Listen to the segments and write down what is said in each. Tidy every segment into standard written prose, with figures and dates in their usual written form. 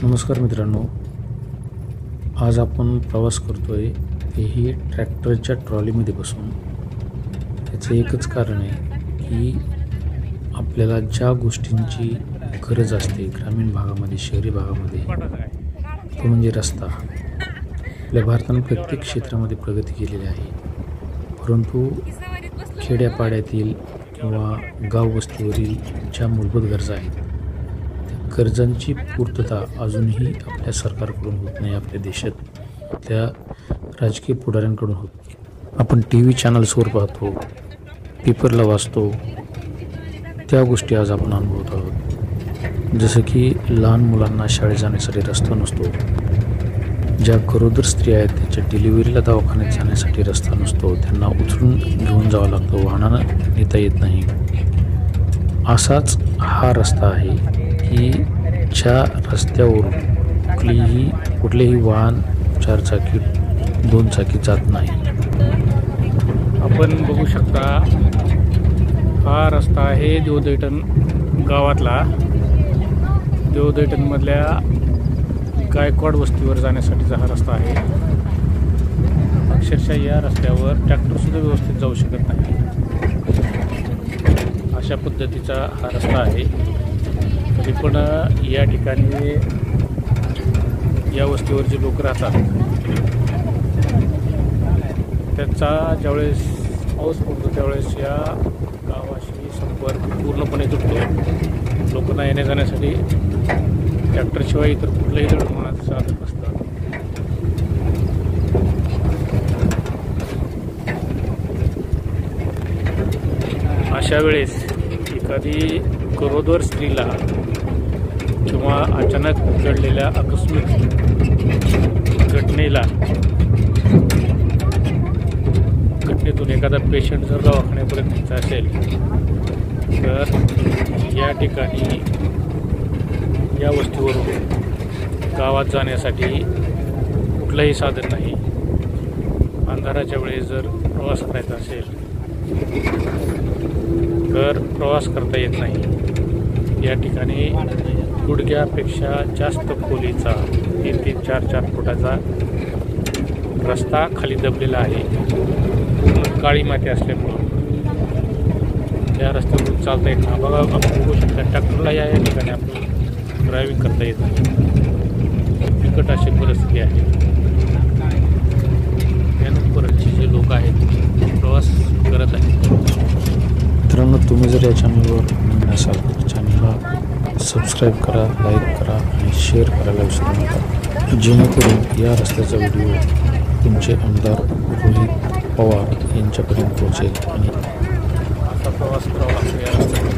नमस्कार मित्रांनो, आज आपण प्रवास करतोय तेही ट्रॅक्टरच्या ट्रॉलीमध्ये बसून। त्याचं एकच कारण आहे की आपल्याला ज्या गोष्टींची गरज असते ग्रामीण भागामध्ये, शहरी भागामध्ये, तो म्हणजे रस्ता। आपल्या भारताने प्रत्येक क्षेत्रामध्ये प्रगती केलेली आहे, परंतु खेड्यापाड्यातील किंवा गाव वस्तीवरील ज्या मूलभूत गरजा आहेत गरजांची पूर्तता अजूनही आपल्या सरकारकडून होत नाही, आपल्या देशात त्या राजकीय पुढाऱ्यांकडून होत नाही। आपण TV चॅनल्सवर पाहतो, पेपरला वाचतो, त्या गोष्टी आज आपण अनुभवत आहोत। जसं की लहान मुलांना शाळेत जाण्यासाठी रस्ता नसतो, ज्या गरोदर स्त्रिया आहेत त्याच्या डिलिव्हरीला दवाखान्यात जाण्यासाठी रस्ता नसतो, त्यांना उचलून घेऊन जावं लागतं, वाहनानं नेता येत नाही। असाच हा रस्ता आहे की ज्या रस्त्यावरून कुठलेही वाहन 4 चाकी 2 चाकी जात नाही। आपण बघू शकता, हा रस्ता आहे देवदैठण गावातला। देवदैठणमधल्या गायकवाड वस्तीवर जाण्यासाठीचा हा रस्ता आहे। अक्षरशः या रस्त्यावर ट्रॅक्टरसुद्धा व्यवस्थित जाऊ शकत नाही, अशा पद्धतीचा हा रस्ता आहे। तरी पण या ठिकाणी या वस्तीवर जे लोक राहतात त्यांचा ज्यावेळेस पाऊस पडतो त्यावेळेस या गावाशी संपर्क पूर्णपणे तुटतो। लोकांना येण्या जाण्यासाठी ट्रॅक्टरशिवाय इतर कुठलंही दळणवळणाचं साधन नसतं। अशा वेळेस एखादी गरोदर स्त्रीला किंवा अचानक घडलेल्या आकस्मिक घटनेतून एखादा पेशंट जर दवाखान्यापर्यंत न्यायचा असेल तर या ठिकाणी या वस्तीवरून गावात जाण्यासाठी कुठलंही साधन नाही। अंधाराच्या वेळेस जर प्रवास करायचा असेल तर प्रवास करता येत नाही। या ठिकाणी गुडघ्यापेक्षा जास्त खोलीचा 3-3, 4-4 फुटाचा रस्ता खाली दबलेला आहे। पूर्ण काळी माती असल्यामुळं या रस्त्यावरून चालता येत नाही। बघा, आपण बघू शकता ट्रॅक्टरला या ठिकाणी आपण ड्रायव्हिंग करता येत नाही। बिकट अशी परिस्थिती आहे। त्यानंतरचे जे लोक आहेत प्रवास करत आहेत। मित्रांनो, तुम्ही जर या चॅनलवर नवीन असाल तर चॅनलला सबस्क्राईब करा, लाईक करा आणि शेअर करायला विसरू नका, जेणेकरून या रस्त्याचा व्हिडिओ तुमचे आमदार रोहित पवार यांच्यापर्यंत पोहोचेल आणि असा प्रवास करावा लागतो या रस्त्यावर।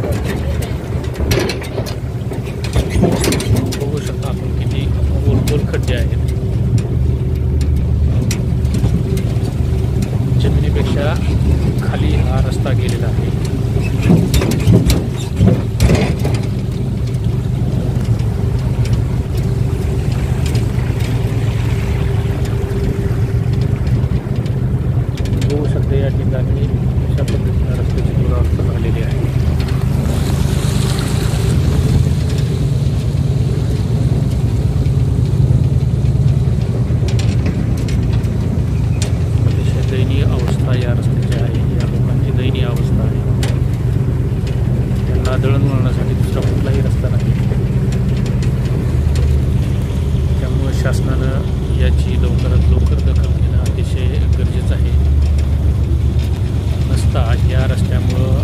बघू शकता आपण किती गोल खड्डे आहेत। जमिनीपेक्षा खाली हा रस्ता गेलेला आहे। बघू शकता या ठिकाणी अशा पद्धतीने रस्त्याची दुरावस्था झालेली आहे। अतिशय दयनीय अवस्था या रस्त्याची आहे। या लोकांची दयनीय अवस्था आहे। त्यांना दळणवळणासाठी दुसरा कुठलाही रस्ता नाही। त्यामुळे शासनानं याची लवकरात लवकर दखल घेणं अतिशय गरजेचं आहे। नसता या रस्त्यामुळं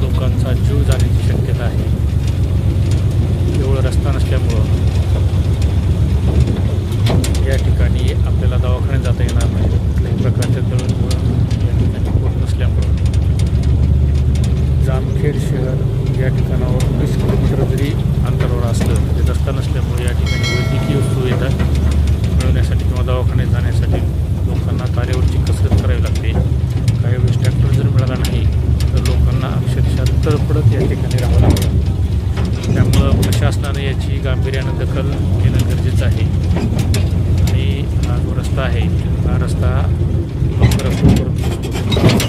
लोकांचा जीव जाण्याची शक्यता आहे। केवळ रस्ता नसल्यामुळं या ठिकाणी आपल्याला दवाखान्यात जाता येणार नाही। कुठल्याही प्रकारच्या दळणवळण या ठिकाणी होत नसल्यामुळं जामखेड शहर या ठिकाणावर 20 किलोमीटर जरी अंतरावर असलं तरी रस्ता नसल्यामुळे या ठिकाणी वैद्यकीय सुविधा मिळवण्यासाठी किंवा दवाखान्यात जाण्यासाठी लोकांना तारेवरची कसरत करावी लागते। काही वेळेस ट्रॅक्टर जर मिळाला नाही तर लोकांना अक्षरशः तळपडत या ठिकाणी राहावं लागतं। त्यामुळं प्रशासनाने याची गांभीर्यानं दखल घेणं गरजेचं आहे आणि हा जो रस्ता आहे हा रस्ता लवकरात लवकर